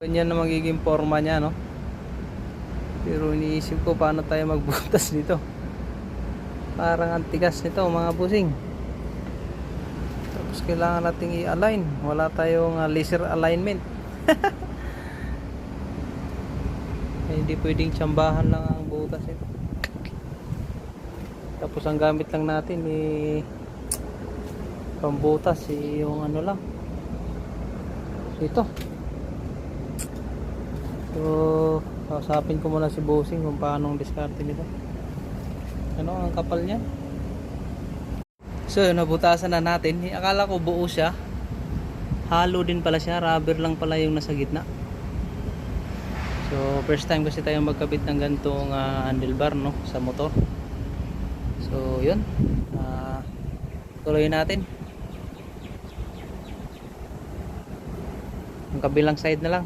Ganyan na magiging forma niya, no? Pero iniisip ko paano tayo magbutas nito. Parang antigas nito mga busing. Tapos kailangan nating i-align. Wala tayong laser alignment. Hindi pwedeng tsambahan lang ang butas nito. Tapos ang gamit lang natin pambutas yung ano lang ito. So kausapin ko muna si bossing kung paano ang diskarte nito. Ano ang kapal niya. So nabutasan na natin. Akala ko buo siya, halo din pala siya, rubber lang pala yung nasa gitna. So first time kasi tayong magkabit ng ganitong handlebar, no, sa motor. So yun, tuloy natin ang kabilang side na lang.